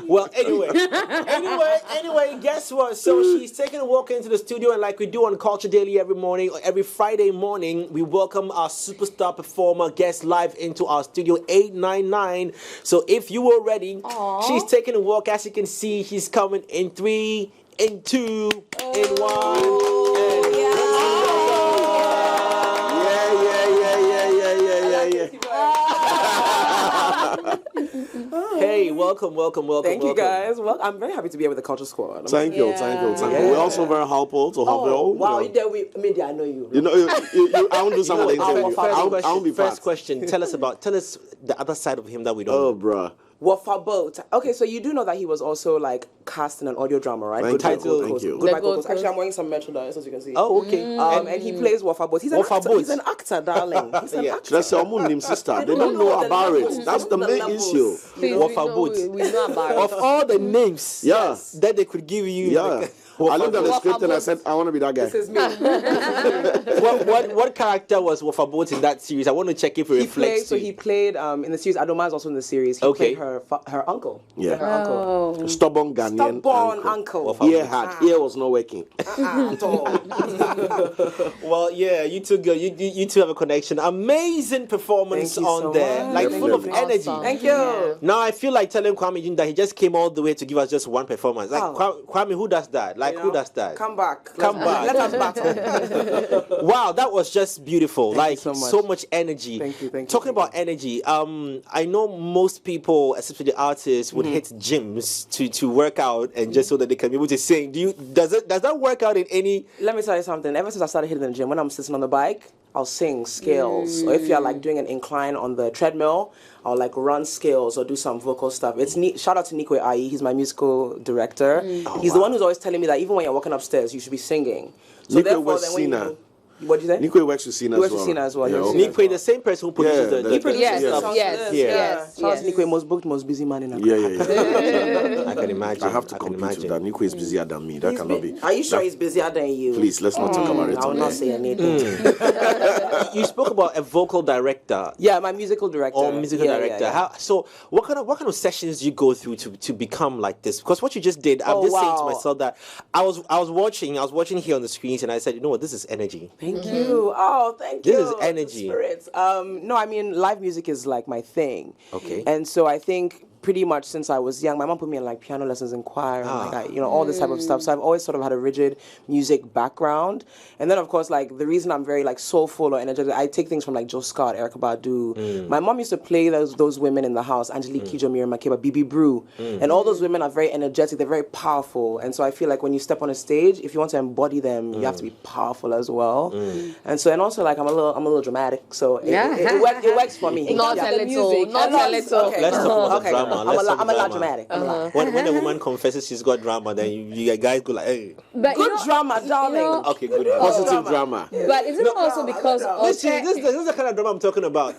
Well, anyway, guess what? So she's taking a walk into the studio, and like we do on Culture Daily every morning, or every Friday morning, we welcome our superstar performer guest live into our studio 899. So if you were ready, she's taking a walk. As you can see, she's coming in 3, in 2, in 1. Hey, welcome. Thank you, guys. Well, I'm very happy to be here with the Culture Squad. Thank you. We're also very humble to have you. Wow, I know you. You know, I won't do some of the interview. First question. Tell us the other side of him that we don't know. Oh, bruh. Wafabot. Okay, so you do know that he was also like cast in an audio drama, right? Thank you. Good Michael. Actually, I'm wearing some merchandise, as you can see. Oh, okay. And he plays Wafabot. He's an actor, darling. He's an actor. That's your name, sister. They don't know about it. That's the main issue. Wafabot. We know about it. Of all the names that they could give you. Yeah. I looked at the script and I said, I want to be that guy. This is me. What character was Wafabot in that series? I want to check if it reflects. He played in the series. Adoma is also in the series. He played her uncle. Yeah. Her uncle. Stubborn Ghanaian uncle. Ear was not working. At all. Well, yeah, you two have a connection. Amazing performance on there. Much. Like full of energy. Thank you. Yeah. Now I feel like telling Kwame Jin that he just came all the way to give us just one performance. Like Kwame, who does that? Who does that? Come back. Let us battle. Wow, that was just beautiful. Thank you so much energy. Thank you. Talking about energy, I know most people, especially artists, would hit gyms to work out and just so that they can be able to sing. Does that work out in any? Let me tell you something. Ever since I started hitting the gym, when I'm sitting on the bike, I'll sing scales. Or if you're like doing an incline on the treadmill, I'll like run scales or do some vocal stuff. It's neat. Shout out to Nikwe Ayi. He's my musical director. He's the one who's always telling me that even when you're walking upstairs, you should be singing. So therefore, then when you What did you say? Nikwe works with Sina as well. Nikwe, the same person who produces the Yes. Shout out to Nikwe, most booked, most busy man in Accra. Yeah. I can imagine. I have to compete with that. Nikwe is busier than me. That cannot be. Are you sure he's busier than you? Please, let's not talk about it. I will not say anything. You spoke about a vocal director. Yeah, my musical director. Or musical director. Yeah. So what kind of sessions do you go through to become like this? Because what you just did, I'm just saying to myself that I was watching here on the screens and I said, you know what, this is energy. Thank you. Oh, thank you. This is energy. Spirits. No, I mean, live music is like my thing. Okay. And so I think pretty much since I was young, my mom put me in like piano lessons and choir and all this type of stuff. So I've always sort of had a rigid music background. And then of course, like the reason I'm very like soulful or energetic, I take things from like Joe Scott, Erykah Badu. My mom used to play those women in the house, Angelique Kidjo, Miriam Makeba, Bibi Brew. And all those women are very energetic, they're very powerful. And so I feel like when you step on a stage, if you want to embody them, you have to be powerful as well. And so, and also like I'm a little dramatic, so it works for me. Not a little. Let's talk about the drama. I'm a lot dramatic. When a woman confesses she's got drama, then you guys go like, hey. But good drama, darling. Okay, good. Positive drama. But is it also because this is the kind of drama I'm talking about.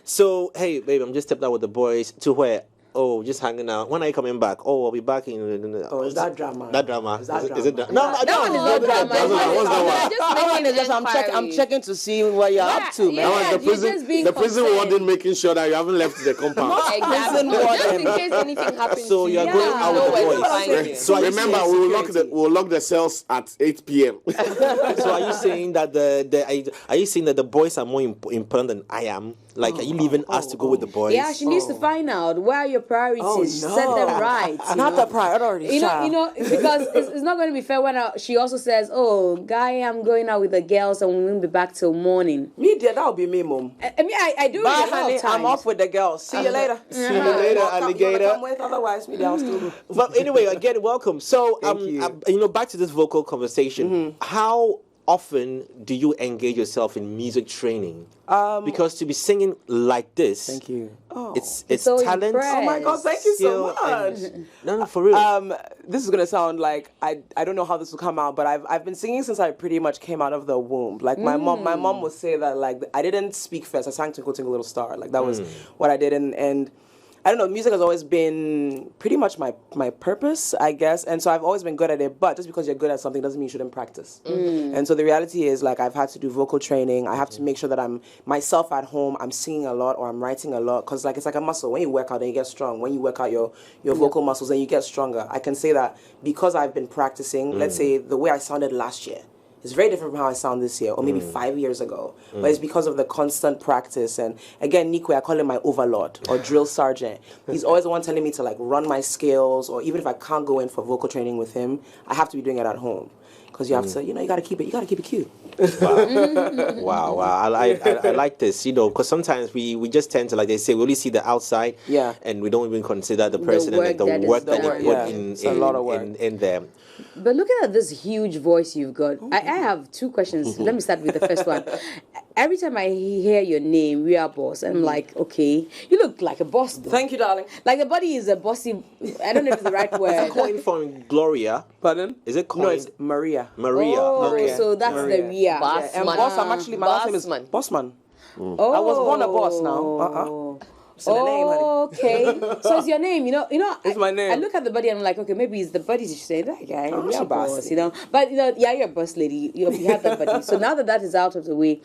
So, hey, babe, I'm just stepping out with the boys to where? Oh, just hanging out. When are you coming back? Oh, I'll be back in. Is that drama? That drama. Is that drama? Is it that one is not drama? I'm checking to see what you're up to, man. The prison warden making sure that you haven't left the compound. Exactly. Just in case anything happens. So you're going out with the boys. So remember, we'll lock the cells at 8 p.m. So are you saying that the boys are more important than I am? Like, are you leaving us to go with the boys? Yeah, she needs to find out where are your priorities. Set them right. Not the priorities. You know, because it's not going to be fair when she also says, "Oh, guy, I'm going out with the girls and we won't be back till morning." Me, dear, that would be me, mom. I mean, I do. Bye, honey. I'm off with the girls. See you later. See you later, alligator. Come with, otherwise, me, I'll still do. But anyway, again, welcome. So, back to this vocal conversation. How often do you engage yourself in music training? Because to be singing like this, thank you. It's so talent. Impressed. Oh my God, thank you so much. No, for real. This is gonna sound like I don't know how this will come out, but I've been singing since I pretty much came out of the womb. Like my mom would say that like I didn't speak first. I sang Twinkle Twinkle Little Star. Like that was what I did, and I don't know, music has always been pretty much my purpose, I guess. And so I've always been good at it, but just because you're good at something doesn't mean you shouldn't practice. And so the reality is, like, I've had to do vocal training. I have to make sure that I'm myself at home, I'm singing a lot or I'm writing a lot, because like it's like a muscle. When you work out, then you get strong. When you work out your vocal muscles, then you get stronger. I can say that because I've been practicing, let's say the way I sounded last year, it's very different from how I sound this year, or maybe 5 years ago. But it's because of the constant practice. And again, Nikwe, I call him my overlord or drill sergeant. He's always the one telling me to like run my scales, or even if I can't go in for vocal training with him, I have to be doing it at home. Because you have to, you gotta keep it cute. Wow. I like this, because sometimes we just tend to, like they say, we only see the outside, and we don't even consider the person and the work that they put in. It's a lot of work in there. But looking at this huge voice you've got, I have two questions. Let me start with the first one. Every time I hear your name, We Are Boss, I'm like, okay, you look like a boss, though. Thank you, darling. Like the body is a bossy, I don't know if it's the right word. Is it coined from Gloria? Pardon? Is it coined? No, it's Maria. Oh, Okay. so that's the Ria. And boss, I'm actually, my last name is Bossman. Oh. I was born a boss now. It's in the name, honey. Okay, so it's your name, It's my name. I look at the body and I'm like, okay, maybe it's the body. She said that guy, she you're a boss, bossy. But you're a boss lady. You have that body. So now that is out of the way,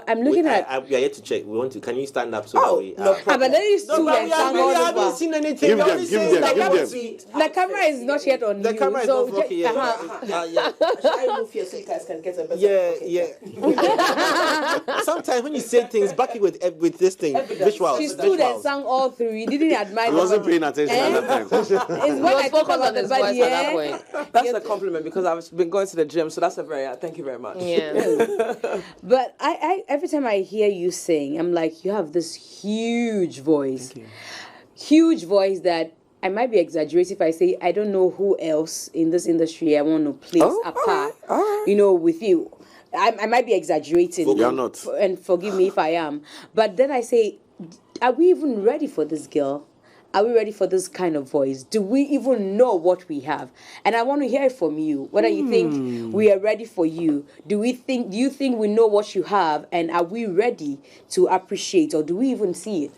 I'm looking at. We are yet to check. We want to. Can you stand up so that we? No problem. But then it's too We late. haven't seen anything. Give We them, only give say them, that give we them. see- The camera is not yet on The you. camera is so not working. Yeah. Should I move here so you guys can get a better... Yeah. Sometimes when you say things, back it with this thing, visuals. She stood and sang all through. You didn't admire. I wasn't paying attention at that time. It's when I talk about the body. at that point. That's a compliment, because I've been going to the gym, so that's a very... thank you very much. Yeah. But I every time I hear you sing, I'm like, you have this huge voice. Huge voice that I might be exaggerating if I say I don't know who else in this industry I want to place apart, all right. with you. I might be exaggerating. You're not. And forgive me if I am. But then I say, are we even ready for this girl? Are we ready for this kind of voice? Do we even know what we have? And I want to hear it from you. Whether you think we are ready for you. Do you think we know what you have? And are we ready to appreciate, or do we even see it?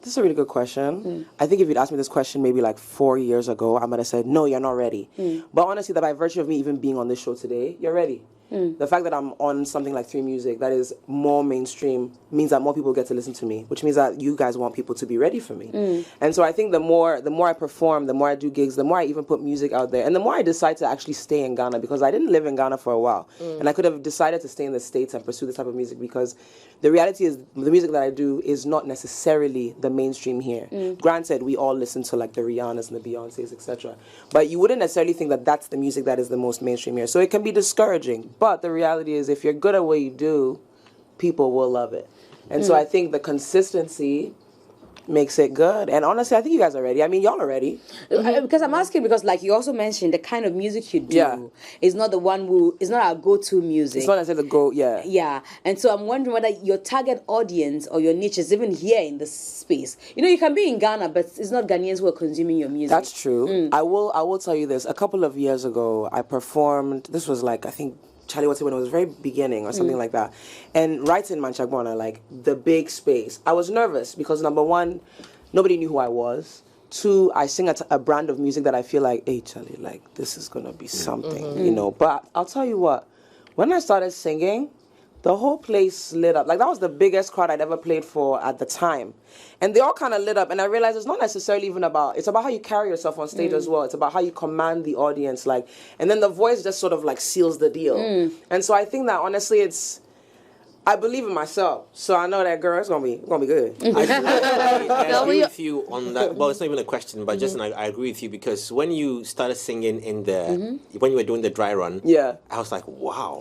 This is a really good question. I think if you'd asked me this question maybe like 4 years ago, I might have said, no, you're not ready. But honestly, that by virtue of me even being on this show today, you're ready. The fact that I'm on something like 3 Music that is more mainstream means that more people get to listen to me, which means that you guys want people to be ready for me. And so I think the more I perform, the more I do gigs, the more I even put music out there, and the more I decide to actually stay in Ghana, because I didn't live in Ghana for a while. And I could have decided to stay in the States and pursue this type of music, because the reality is the music that I do is not necessarily the mainstream here. Granted, we all listen to like the Rihannas and the Beyoncés, etc. But you wouldn't necessarily think that that's the music that is the most mainstream here. So it can be discouraging. But the reality is, if you're good at what you do, people will love it. And so I think the consistency makes it good. And honestly, I think you guys are ready. I mean, y'all are ready. Because I'm asking, because like you also mentioned, the kind of music you do is not the one is not our go-to music. It's not necessarily the go, Yeah. And so I'm wondering whether your target audience or your niche is even here in this space. You can be in Ghana, but it's not Ghanaians who are consuming your music. That's true. I will tell you this. A couple of years ago, I performed, this was like, I think, Charlie Watson, when it was very beginning or something like that. And right in Manchagbona, like the big space. I was nervous because, number one, nobody knew who I was. Two, I sing a brand of music that I feel like, hey, Charlie, like this is going to be something, But I'll tell you what, when I started singing, the whole place lit up. Like, that was the biggest crowd I'd ever played for at the time. And they all kind of lit up. And I realized it's not necessarily even it's about how you carry yourself on stage as well. It's about how you command the audience. And then the voice just sort of like seals the deal. And so I think that honestly I believe in myself. So I know that, girl, it's going to be good. I agree with you on that. Well, it's not even a question, but just I agree with you, because when you started singing when you were doing the dry run, I was like, wow.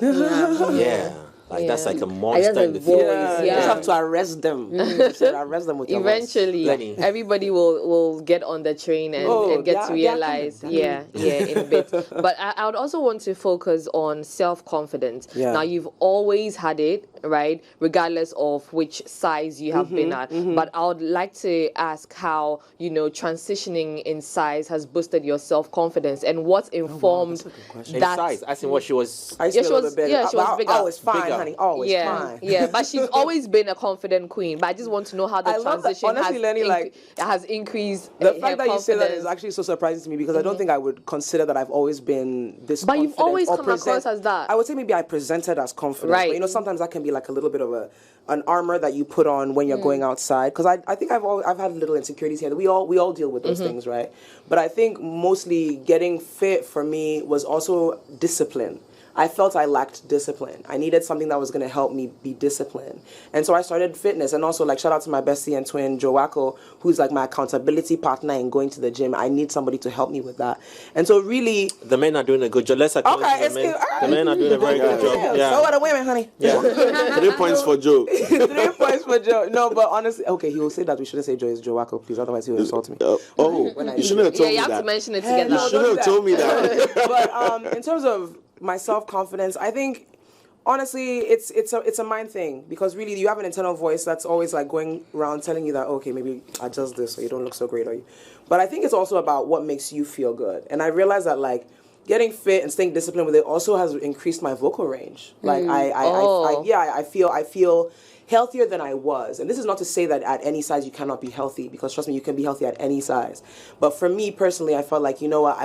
That's like a monster in the field. You just have to arrest them. Arrest them with your Eventually, voice. everybody will get on the train and get to realize, in a bit. But I would also want to focus on self-confidence. Yeah. Now, you've always had it, right? Regardless of which size you have been at. But I would like to ask how, transitioning in size has boosted your self-confidence, and what informed In size, I think what she was. I used to be a little bit bigger. she was bigger. I was fine. honey. Always fine. Yeah, but she's always been a confident queen. But I just want to know how the I love that. transition Honestly, Lenny, has increased. The her fact that you say that is confidence. actually so surprising to me because I don't think I would consider that I've always been this. But you've confident always or come across as that. I would say maybe I presented as confident, Right. but you know sometimes that can be like a little bit of an armor that you put on when you're going outside. Because I think I've had little insecurities here. We all deal with those things, right? But I think mostly getting fit for me was also discipline. I felt I lacked discipline. I needed something that was going to help me be disciplined. And so I started fitness. And also, like, shout out to my bestie and twin, Joe Wacko, who's like my accountability partner in going to the gym. I need somebody to help me with that. And so really... The men are doing a good job. Let's acknowledge the men. The men are doing a very good job. So are the women, honey. Yeah. 3 points for Joe. 3 points for Joe. No, but honestly... Okay, he will say that we shouldn't say Joe is Joe Wacko, please. Otherwise, he will insult me. You shouldn't have told me you have that. to mention it together. You shouldn't have told me that. But in terms of my self-confidence, I think honestly it's a mind thing because really you have an internal voice that's always like going around telling you that okay, maybe adjust this or you don't look so great, or you. But I think it's also about what makes you feel good. And I realized that like getting fit and staying disciplined with it also has increased my vocal range. Like I feel healthier than I was. And this is not to say that at any size you cannot be healthy, because trust me, you can be healthy at any size. But for me personally, I felt like, you know what,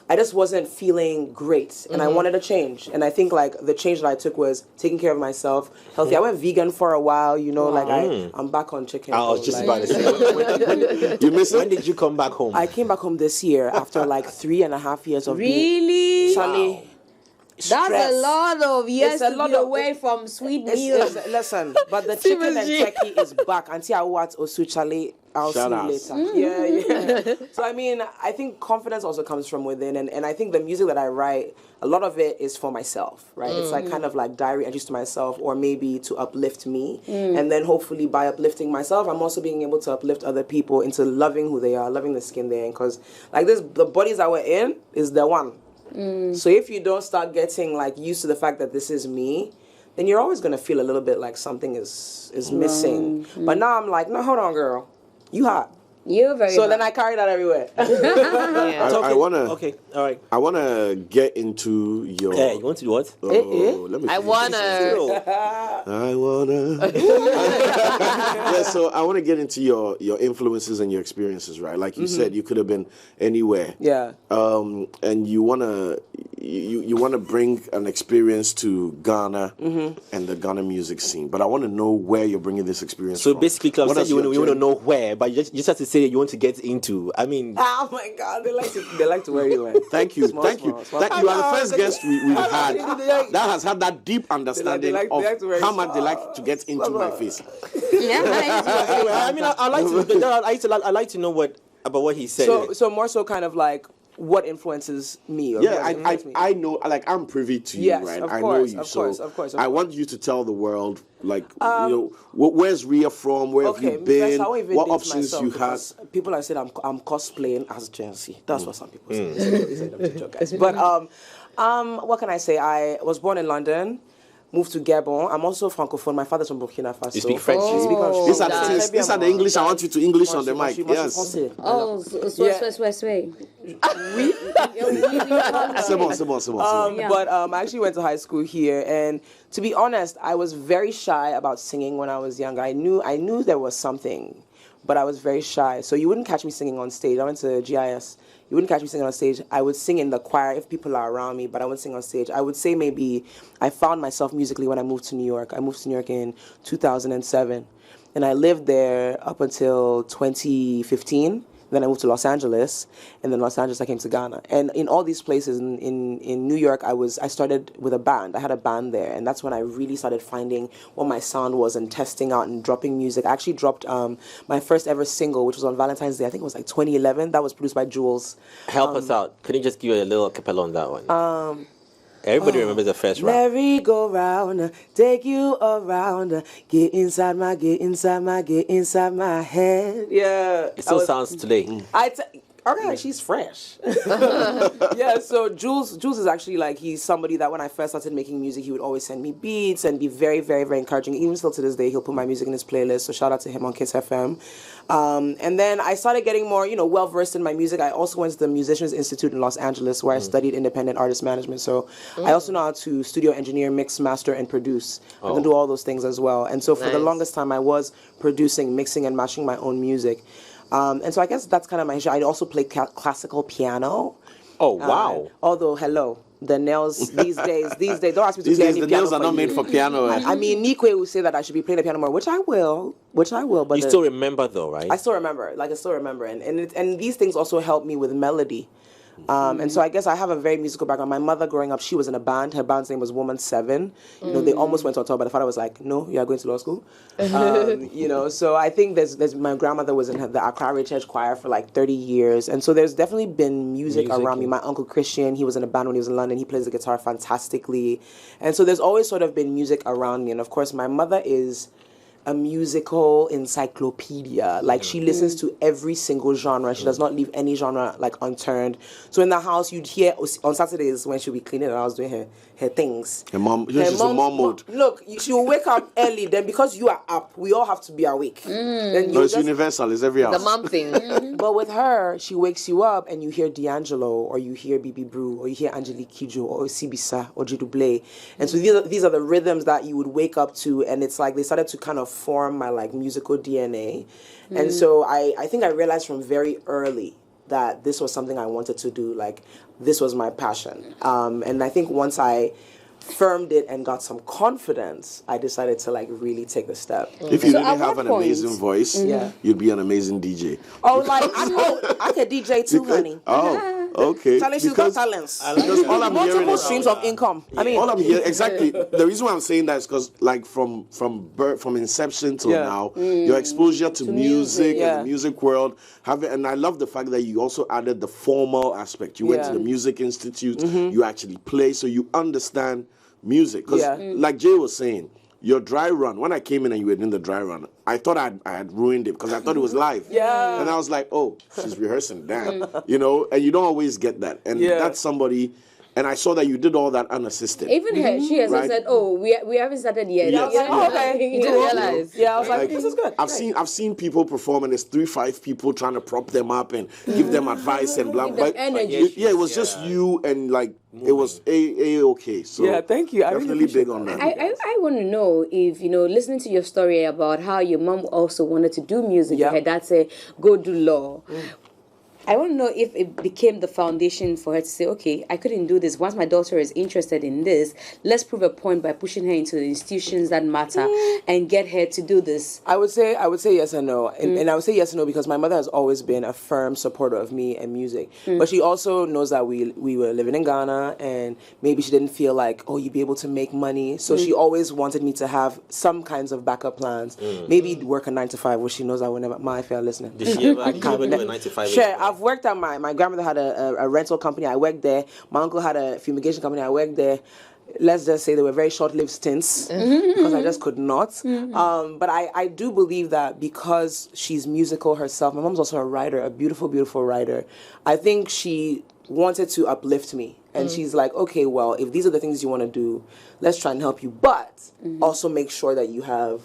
I just wasn't feeling great, and I wanted a change. And I think like the change that I took was taking care of myself, healthy. I went vegan for a while, you know, like I'm back on chicken. I was just about to say. You miss it? When did you come back home? I came back home this year after like 3.5 years of Really? Charlie. That's Stress. a lot of years It's a to lot be of- away from sweet meals. Listen, but the chicken and turkey is back. Auntie Awat Osu Charlie, I'll Shout see you outs. later. Yeah. So I mean, I think confidence also comes from within, and I think the music that I write, a lot of it is for myself, right? It's like kind of like diary entries to myself, or maybe to uplift me, and then hopefully by uplifting myself, I'm also being able to uplift other people into loving who they are, loving the skin they're in, because like this, the bodies that we're in is the one. So if you don't start getting like used to the fact that this is me, then you're always gonna feel a little bit like something is missing. But now I'm like, no, hold on, girl, you hot. You're very So hot. then I carry that everywhere. I wanna. Okay, all right. I wanna get into your. Yeah, you want to do what? Oh, let me. I finish wanna. this. I wanna. Yeah, so I want to get into your influences and your experiences, right? Like you said, you could have been anywhere. Yeah. And you wanna bring an experience to Ghana and the Ghana music scene. But I want to know where you're bringing this experience So from. basically, Club What said is you your want to journey? know where, but you just have to say you want to get into. I mean, Oh my God, they like to wear you in. Thank you, Small, thank you. small, small. Thank you. You are the first guest we've had that has had that deep understanding they like to wear of how it. much they like to get into my face. anyway, I mean, I like to know about what he said. So more so kind of like what influences me. Or Yeah, what influenced me. I know, like I'm privy to you, Yes, right? of I course, know you, of so course, of course, of I course. want you to tell the world, like, where's Rhea from? Where have you been? First, I won't even What date options myself you had? because people are saying I'm cosplaying as Gen Z. That's what some people say. They say I'm a joke, guys. But what can I say? I was born in London. Moved to Gabon. I'm also francophone. My father's from Burkina Faso. You speak French. I speak French. These are the things. These are the English. I want you to English on the mic. Yes. Oh, sway. C'est bon. Yeah. But I actually went to high school here, and to be honest, I was very shy about singing when I was younger. I knew there was something, but I was very shy. So you wouldn't catch me singing on stage. I went to GIS. You wouldn't catch me singing on stage. I would sing in the choir if people are around me, but I wouldn't sing on stage. I would say maybe I found myself musically when I moved to New York. I moved to New York in 2007, and I lived there up until 2015. Then I moved to Los Angeles, and then Los Angeles I came to Ghana. And in all these places, in New York, I started with a band. I had a band there, and that's when I really started finding what my sound was and testing out and dropping music. I actually dropped my first ever single, which was on Valentine's Day. I think it was like 2011. That was produced by Jules. Help us out. Can you just give a little cappella on that one? Everybody remembers the first rap. Merry go round, take you around, get inside my head. Yeah, It still sounds today. okay, she's fresh. Yeah, so Jules is actually like, he's somebody that when I first started making music, he would always send me beats and be very, very, very encouraging. Even still to this day, he'll put my music in his playlist. So shout out to him on Kiss FM. And then I started getting more, well versed in my music. I also went to the Musicians Institute in Los Angeles, where I studied independent artist management. So I also know how to studio engineer, mix, master, and produce. I can do all those things as well. And so for the longest time, I was producing, mixing, and mashing my own music. And so I guess that's kind of my issue. I also play classical piano. Oh, wow. Although, the nails these days, don't ask me to play any the piano. nails are not made for piano. I mean, Nikwe will say that I should be playing the piano more, which I will. But You still remember, though, right? I still remember. And these things also help me with melody. And so I guess I have a very musical background. My mother, growing up, she was in a band. Her band's name was Woman 7. They almost went on tour, but the father was like, "No, you are going to law school." So I think there's my grandmother was in the Accra Church choir for like 30 years, and so there's definitely been music around me. My uncle Christian, he was in a band when he was in London. He plays the guitar fantastically, and so there's always sort of been music around me. And of course, my mother is a musical encyclopedia. Like, she listens to every single genre. She does not leave any genre like unturned. So in the house, you'd hear on Saturdays when she'd be cleaning and I was doing her things. Her mom, she's in mom mode. Look, she will wake up early. Then because you are up, we all have to be awake. Then No, it's universal. It's every house. The mom thing. But with her, she wakes you up and you hear D'Angelo, or you hear Bibi Brew, or you hear Angelique Kidjo, or Sibisa, or Jiduble. And so these are the rhythms that you would wake up to, and it's like they started to kind of form my like musical DNA. And so I think I realized from very early that this was something I wanted to do. Like, this was my passion. And I think once I firmed it and got some confidence, I decided to like really take the step. If you didn't have an amazing voice, you'd be an amazing DJ. Oh, like I could DJ too, honey. Oh, okay. Talents is got talents. Because all I'm hearing Multiple is streams of income. I mean, all I'm hearing exactly. The reason why I'm saying that is because, like, from birth, from inception till now, your exposure to music and the music world, and I love the fact that you also added the formal aspect. You went to the Music Institute. You actually play, so you understand music. Because, like Jay was saying, your dry run, when I came in and you were in the dry run, I thought I had ruined it because I thought it was live. And I was like, oh, she's rehearsing, damn. And you don't always get that. And that's somebody, and I saw that you did all that unassisted. Even her, she has said, oh, we haven't started yet. Yes. oh, okay. You didn't realize. Yeah, I was like, this is good. I've seen people perform and there's 3-5 people trying to prop them up and give them advice and blah blah. Energy. It was just you and like it was okay. So thank you. I definitely really big on that. I want to know if, listening to your story about how your mom also wanted to do music, her dad said, go do law. I want to know if it became the foundation for her to say, okay, I couldn't do this. Once my daughter is interested in this, let's prove a point by pushing her into the institutions that matter and get her to do this. I would say yes and no. And I would say yes and no because my mother has always been a firm supporter of me and music. But she also knows that we were living in Ghana and maybe she didn't feel like, oh, you'd be able to make money. So she always wanted me to have some kinds of backup plans. Maybe work a 9-to-5, which she knows I would never, if you're listening. Did she ever do a 9-to-5? Sure, I've worked at my grandmother had a rental company. I worked there. My uncle had a fumigation company. I worked there. Let's just say they were very short-lived stints because I just could not. But I do believe that because she's musical herself, my mom's also a writer, a beautiful, beautiful writer. I think she wanted to uplift me. And she's like, okay, well, if these are the things you want to do, let's try and help you. But also make sure that you have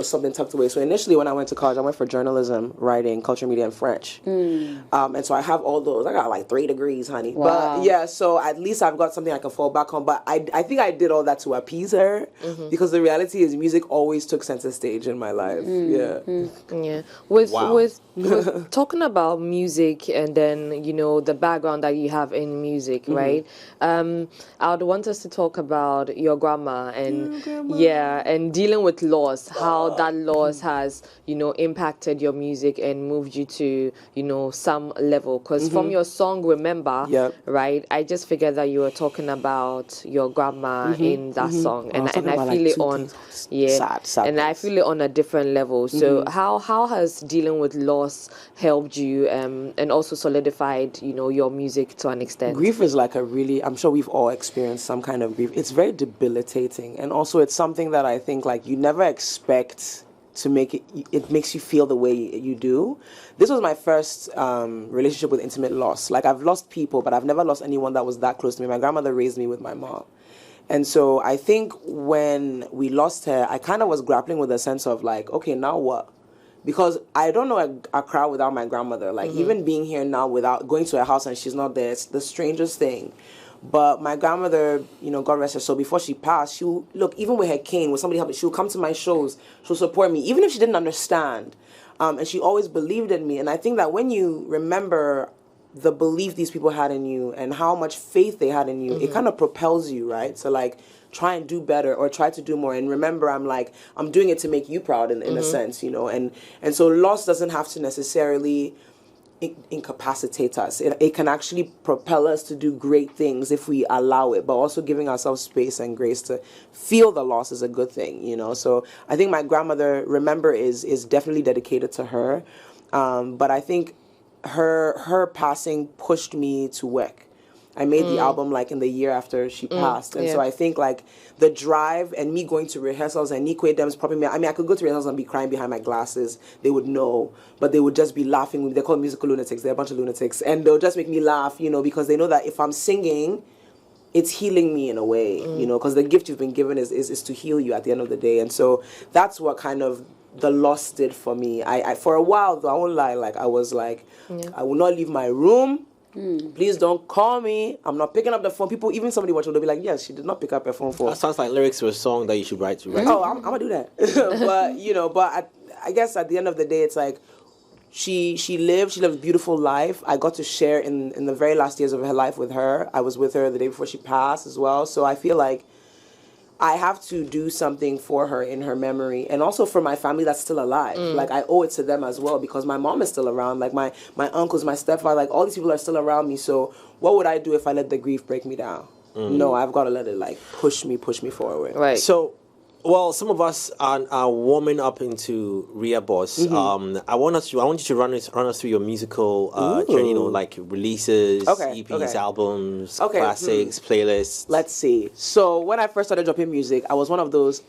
something tucked away. So initially when I went to college, I went for journalism, writing, culture, media, and French. And so I have all those. I got like 3 degrees, honey. Wow. But so at least I've got something I can fall back on. But I think I did all that to appease her because the reality is music always took center stage in my life. Yeah. With talking about music and then, the background that you have in music, right? I would want us to talk about your grandma and and dealing with loss, how that loss has, impacted your music and moved you to, some level. Because from your song, Remember, right, I just figured that you were talking about your grandma in that song. And I feel it on, sad and I feel it on a different level. So how has dealing with loss helped you and also solidified, your music to an extent? Grief is like I'm sure we've all experienced some kind of grief. It's very debilitating. And also it's something that I think like you never expect to make it makes you feel the way you do. This was my first relationship with intimate loss. Like, I've lost people, but I've never lost anyone that was that close to me. My grandmother raised me with my mom. And so I think when we lost her, I kind of was grappling with a sense of like, okay, now what? Because I don't know Accra without my grandmother. Like, even being here now without going to her house and she's not there, it's the strangest thing. But my grandmother, you know, God rest her soul, before she passed, look, even with her cane, when somebody helped me, she would come to my shows, she'll support me, even if she didn't understand. And she always believed in me. And I think that when you remember the belief these people had in you and how much faith they had in you, it kind of propels you, right? So, like, try and do better or try to do more. And remember, I'm doing it to make you proud in a sense, you know. And so loss doesn't have to necessarily incapacitate us. It can actually propel us to do great things if we allow it, but also giving ourselves space and grace to feel the loss is a good thing, you know. So I think my grandmother, remember, is definitely dedicated to her. But I think her passing pushed me to work. I made the album like in the year after she passed. And so I think like the drive and me going to rehearsals and Nikwe Dems popping me. I mean, I could go to rehearsals and be crying behind my glasses. They would know, but they would just be laughing. They're called musical lunatics. They're a bunch of lunatics. And they'll just make me laugh, you know, because they know that if I'm singing, it's healing me in a way, you know, because the gift you've been given is to heal you at the end of the day. And so that's what kind of the loss did for me. I for a while, though, I won't lie, like I was like, I will not leave my room. Please don't call me. I'm not picking up the phone. People, even somebody watching, they'll be like, yes, she did not pick up her phone for. That sounds like lyrics to a song that you should write. Oh, I'm gonna do that. But you know, I guess at the end of the day, it's like she lived a beautiful life. I got to share in the very last years of her life with her. I was with her the day before she passed as well. So I feel like I have to do something for her in her memory, and also for my family that's still alive. Like, I owe it to them as well, because my mom is still around. Like, my uncles, my stepfather, like, all these people are still around me. So what would I do if I let the grief break me down? No, I've got to let it, like, push me forward. Right. So, well, some of us are warming up into Ria Boss. I want you to run us through your musical journey, you know, like releases, EPs, albums, classics, playlists. Let's see. So when I first started dropping music, I was one of those,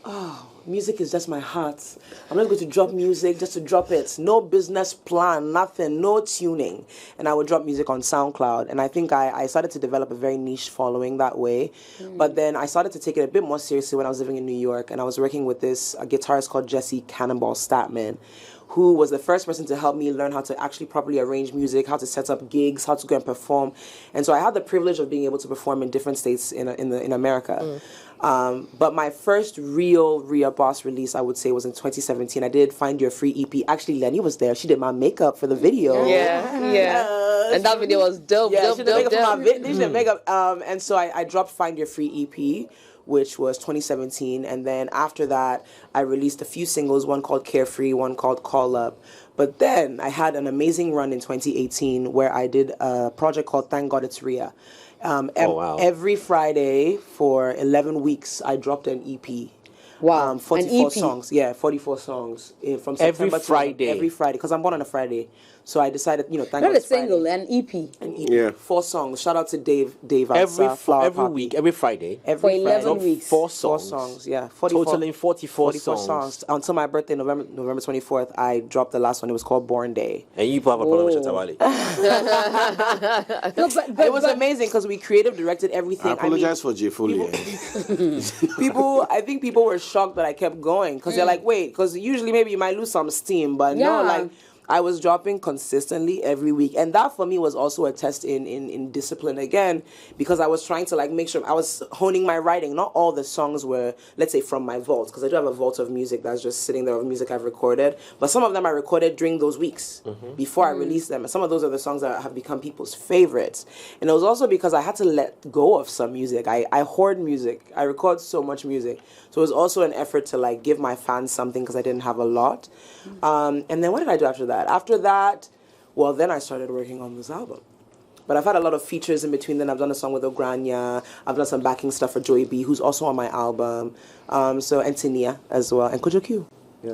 music is just my heart. I'm not going to drop music just to drop it. No business plan, nothing, no tuning. And I would drop music on SoundCloud. And I think I started to develop a very niche following that way. But then I started to take it a bit more seriously when I was living in New York. And I was working with this guitarist called Jesse Cannonball Statman, who was the first person to help me learn how to actually properly arrange music, how to set up gigs, how to go and perform. And so I had the privilege of being able to perform in different states in America. But my first real Ria Boss release, I would say, was in 2017. I did Find Your Free EP. Actually, Lenny was there. She did my makeup for the video. Yeah. And that video was dope. Yeah, she did makeup. And so I dropped Find Your Free EP, which was 2017. And then after that, I released a few singles, one called Carefree, one called Call Up. But then I had an amazing run in 2018 where I did a project called Thank God It's Ria. Every Friday for 11 weeks, I dropped an EP. Wow. 44 songs. Yeah, 44 songs from September every Friday, because I'm born on a Friday. So I decided, you know, thank God Not a it's Friday. single, an EP. An EP. Yeah. 4 songs. Shout out to Dave Every Flower week, every Friday. Every For Friday. 11 weeks. 4 4 songs. songs, yeah. 44 Totaling 44 songs. Until my birthday, November 24th, I dropped the last one. It was called Born Day. And you have a problem with Shatawale. No, but It was amazing because we creative directed everything. I apologize for J. Foley. I think people were shocked that I kept going because they're like, wait, because usually maybe you might lose some steam, but no, like, I was dropping consistently every week. And that for me was also a test in discipline again, because I was trying to like make sure I was honing my writing. Not all the songs were, let's say, from my vault, because I do have a vault of music that's just sitting there of music I've recorded. But some of them I recorded during those weeks before I released them. And some of those are the songs that have become people's favorites. And it was also because I had to let go of some music. I hoard music. I record so much music. So it was also an effort to like give my fans something because I didn't have a lot. And then what did I do after that? After that, well, then I started working on this album. But I've had a lot of features in between then. I've done a song with Ogrania. I've done some backing stuff for Joey B, who's also on my album. So, and Tinia as well. And Kojo Q. Yeah.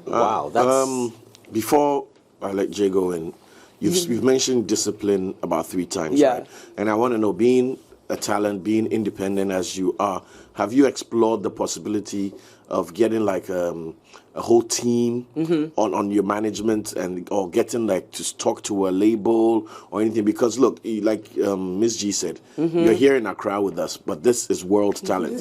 Wow. That's... Before I let Jay go in, you've mentioned discipline about 3 times, Yeah. right? And I want to know, being a talent, being independent as you are, have you explored the possibility of getting like a a whole team on your management and or getting like to talk to a label or anything? Because look, like Miss G said, you're here in Accra with us, but this is world talent,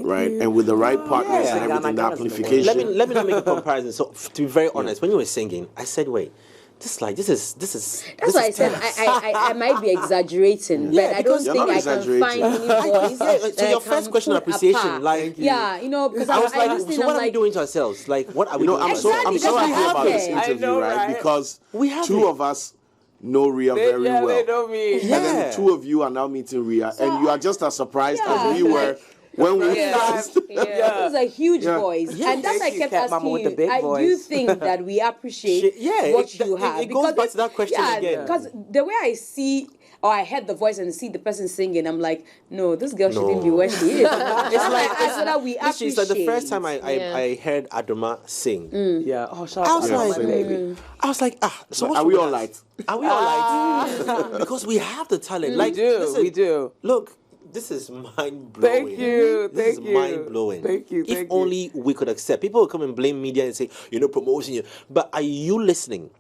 right? And with the right partners and everything, the amplification. Let me not make a comparison. So to be very honest, when you were singing, I said, wait. This is. That's why I said I might be exaggerating, but I don't think I can find any voice. So your first question, appreciation, like because I was like, so what are we doing to ourselves? Like, what are we doing? I'm so happy about this interview, right? Because two of us know Ria very well. They know me. And then the two of you are now meeting Ria, and you are just as surprised as we were. When we first, it was a huge voice, and that's why I kept asking you. I do think that we appreciate what you have. It goes back to that question again. Because the way I see, or I heard the voice and see the person singing, I'm like, no, this girl shouldn't be where she is. It's like so that we appreciate. It's like the first time I heard Adoma sing. Yeah. Oh, shout out to baby. I was like, so are we all right? Are we all right? Because we have the talent. Like, we do. Look. This is mind blowing. Thank you. This is mind blowing. Thank you. If only we could accept. People will come and blame media and say, promotion. But are you listening?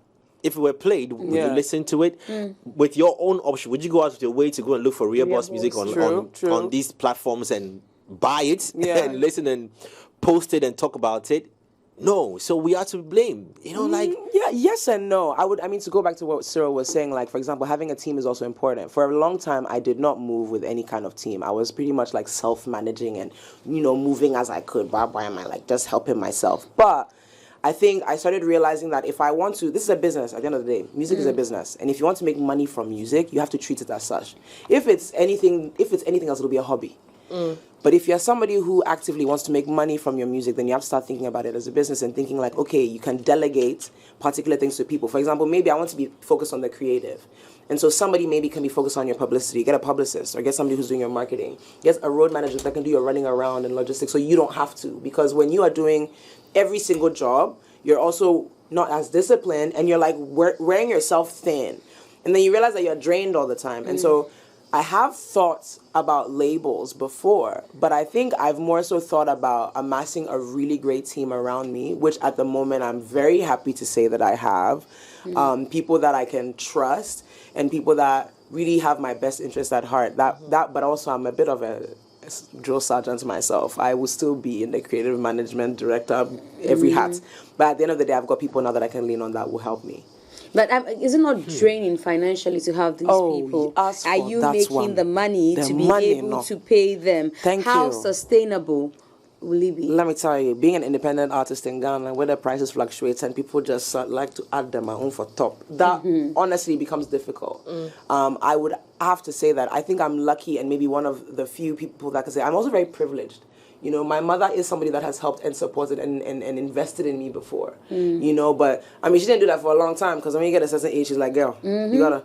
If it were played, would you listen to it? With your own option, would you go out of your way to go and look for Real Boss music on these platforms and buy it and listen and post it and talk about it? No, so we are to blame. Yes and no. To go back to what Cyril was saying, like, for example, having a team is also important. For a long time, I did not move with any kind of team. I was pretty much like self-managing and, moving as I could. Why am I like just helping myself? But I think I started realizing that if I want to, this is a business at the end of the day. Music is a business. And if you want to make money from music, you have to treat it as such. If it's anything else, it'll be a hobby. But if you're somebody who actively wants to make money from your music, then you have to start thinking about it as a business and thinking like, okay, you can delegate particular things to people. For example, maybe I want to be focused on the creative. And so somebody maybe can be focused on your publicity. Get a publicist or get somebody who's doing your marketing. Get a road manager that can do your running around and logistics so you don't have to. Because when you are doing every single job, you're also not as disciplined and you're like wearing yourself thin. And then you realize that you're drained all the time. And so I have thought about labels before, but I think I've more so thought about amassing a really great team around me, which at the moment I'm very happy to say that I have. People that I can trust and people that really have my best interest at heart. But also I'm a bit of a drill sergeant myself. I will still be in the creative management director, every hat. But at the end of the day, I've got people now that I can lean on that will help me. But is it not draining financially to have these people? Are you making the money to be able to pay them? How sustainable will it be? Let me tell you, being an independent artist in Ghana, where the prices fluctuate and people just like to add them own for top, that honestly becomes difficult. I would have to say that I think I'm lucky and maybe one of the few people that can say I'm also very privileged. My mother is somebody that has helped and supported and invested in me before, but she didn't do that for a long time because when you get a certain age, she's like, girl, you gotta.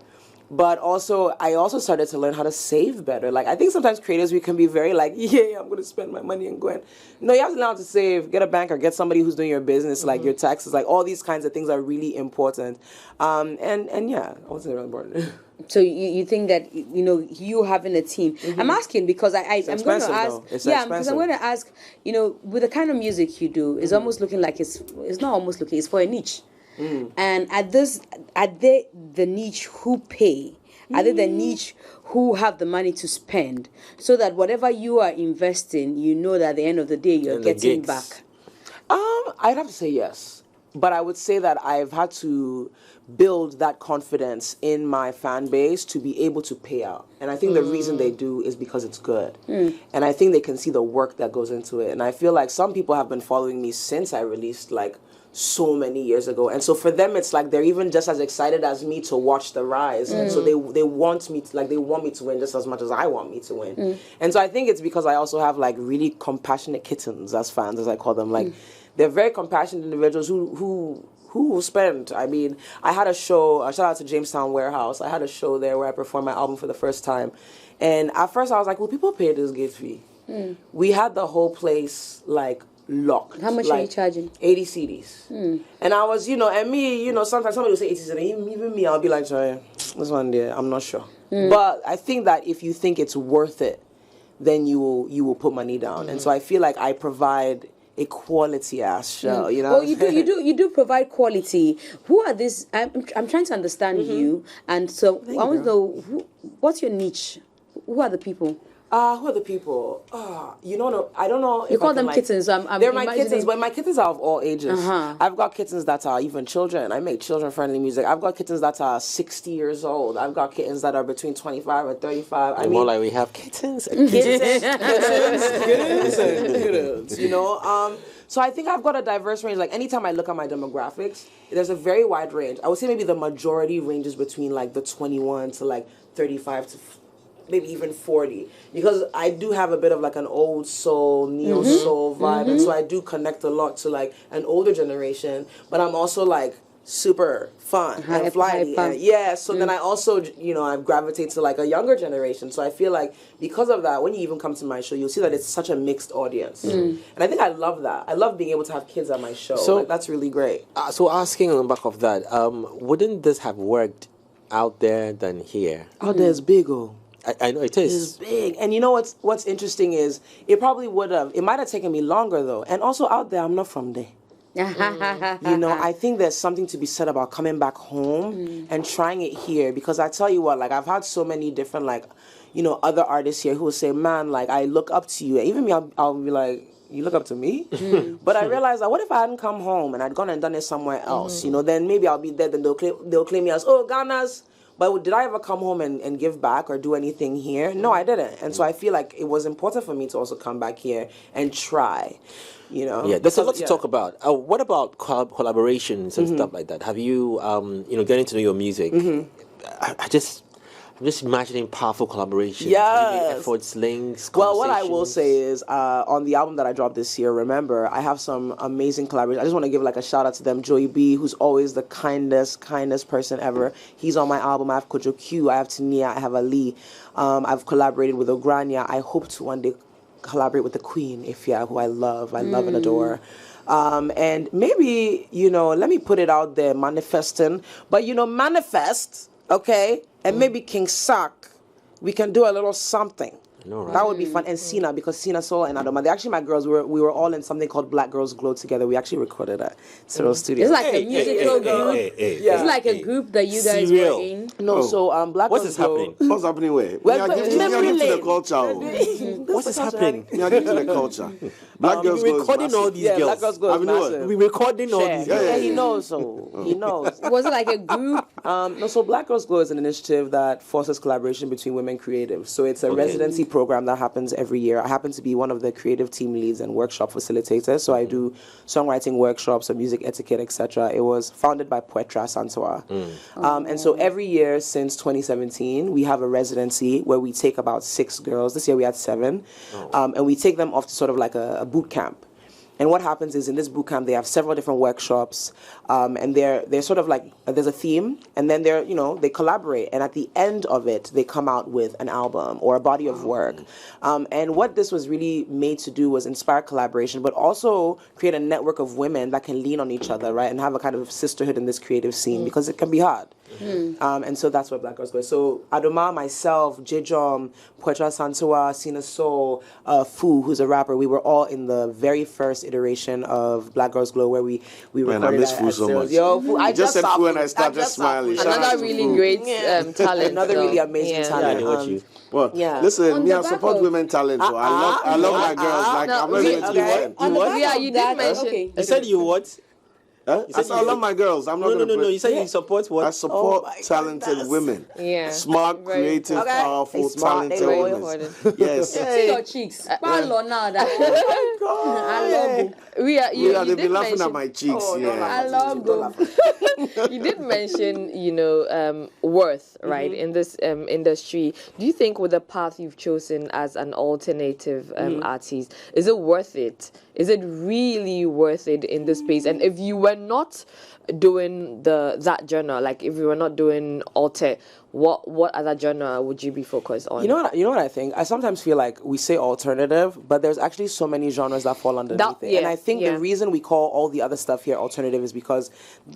But I also started to learn how to save better. Like, I think sometimes creators, we can be very like, I'm going to spend my money and go in. No, you have to learn how to save, get a banker, get somebody who's doing your business, like your taxes, like all these kinds of things are really important. And yeah, I wasn't really important. So you think that you having a team? I'm asking because I'm going to ask. Because I'm going to ask. With the kind of music you do, it's almost looking like it's not almost looking. It's for a niche. And are they the niche who pay? Are they the niche who have the money to spend? So that whatever you are investing, that at the end of the day you're getting back. I'd have to say yes. But I would say that I've had to build that confidence in my fan base to be able to pay out. And I think the reason they do is because it's good. And I think they can see the work that goes into it. And I feel like some people have been following me since I released like so many years ago. And so for them, it's like they're even just as excited as me to watch the rise. And so they want me to, they want me to win just as much as I want me to win. And so I think it's because I also have like really compassionate kittens as fans, as I call them. Like they're very compassionate individuals who will spend. I had a show, shout out to Jamestown Warehouse. I had a show there where I performed my album for the first time. And at first I was like, will people pay this gate fee? We had the whole place like locked. How much are you charging? 80 CDs. And I was, and me, sometimes somebody will say 80 CDs. Even me, I'll be like, sorry, this one there, I'm not sure. But I think that if you think it's worth it, then you will put money down. And so I feel like I provide a quality ass show, you know. Well, you do provide quality. Who are these? I'm trying to understand you, and so I want to know what's your niche. Who are the people? Who are the people? You don't know. I don't know. You call them kittens. They're my kittens, but my kittens are of all ages. I've got kittens that are even children. I make children-friendly music. I've got kittens that are 60 years old. I've got kittens that are between 25 and 35. I mean, more like we have kittens. Kittens. You know. So I think I've got a diverse range. Like anytime I look at my demographics, there's a very wide range. I would say maybe the majority ranges between like the 21 to like 35 to maybe even 40, because I do have a bit of like an old soul, neo soul vibe, and so I do connect a lot to like an older generation, but I'm also like super fun and flighty. So then I also, you know, I gravitate to like a younger generation. So I feel like because of that, when you even come to my show, you'll see that it's such a mixed audience. And I think I love that. I love being able to have kids at my show. So like, that's really great. So asking on the back of that, wouldn't this have worked out there than here? Out there is big, oh. I know it is. It's big. And you know what's interesting is it probably would have. It might have taken me longer though. And also out there, I'm not from there. You know, I think there's something to be said about coming back home and trying it here, because I tell you what, like I've had so many different like, you know, other artists here who will say, man, like I look up to you. And even me, I'll be like, you look up to me? But I realized that what if I hadn't come home and I'd gone and done it somewhere else? You know, then maybe I'll be dead and they'll claim me as, oh, Ghana's. But did I ever come home and give back or do anything here? No, I didn't. And so I feel like it was important for me to also come back here and try, you know. Yeah, there's a lot to talk about. What about collaborations and stuff like that? Have you, you know, getting to know your music? I'm just imagining powerful collaborations. Yes. Efforts, links, well, what I will say is, on the album that I dropped this year, Remember, I have some amazing collaborations. I just want to give like a shout out to them. Joey B, who's always the kindest person ever. He's on my album. I have Kojo Q, I have Tania, I have Ali. I've collaborated with Ogrania. I hope to one day collaborate with the Queen, Ifya, who I love and adore. And maybe, you know, let me put it out there, manifesting. But, you know, manifest, okay? And maybe King Sak, we can do a little something. Right? That would be fun. And Sina, because Sina, Soul, and Adoma, they're actually my girls. We were all in something called Black Girls Glow together. We actually recorded at Cyril Studios. It's like a musical group. It's like a group that you guys were in. No, so Black Girls Glow. Happening? What's happening where? Well, we are giving to the culture. What is happening? We are giving to the culture. Black Girls Glow is recording all these girls. Black Girls Glow is massive. We're recording all these girls. Yeah, he knows. So he knows. Was it like a group? No, so Black Girls Glow is an initiative that fosters collaboration between women creatives. So it's a residency program that happens every year. I happen to be one of the creative team leads and workshop facilitators. So I do songwriting workshops, or music etiquette, etc. It was founded by Poetra Santoa. And so every year since 2017, we have a residency where we take about 6 girls. This year we had 7. And we take them off to sort of like a boot camp. And what happens is in this boot camp, they have several different workshops, and they're sort of like, there's a theme, and then they collaborate, and at the end of it, they come out with an album or a body of work. And what this was really made to do was inspire collaboration, but also create a network of women that can lean on each other, right, and have a kind of sisterhood in this creative scene, because it can be hard. And so that's where Black Girls Go. So Adoma, myself, Jejom, Poetra Santoa, Sina Soul, Fu, who's a rapper, we were all in the very first iteration of Black Girls Glow, where we recorded. Man, I miss Fu so much. Yo, Fu, I just said Fu and I started smiling. Another really great talent. Another really amazing talent. Yeah, I know what you. Well, listen, me, I support women talent. So I love my girls. Like, I'm not going to them. You what? Yeah, you did mention. You said you what? Huh? I said I love my girls. I'm not No. You said you support what? I support talented women. Yeah. Smart, creative, powerful, talented women. Yes. See your cheeks. I love you. They've been laughing at my cheeks. I love them. You did mention, worth, right, in this industry. Do you think with the path you've chosen as an alternative artist, is it worth it? Is it really worth it in this space? And if you were not doing that genre, like if you were not doing Alte, what other genre would you be focused on? You know what I think? I sometimes feel like we say alternative, but there's actually so many genres that fall underneath it. And I think the reason we call all the other stuff here alternative is because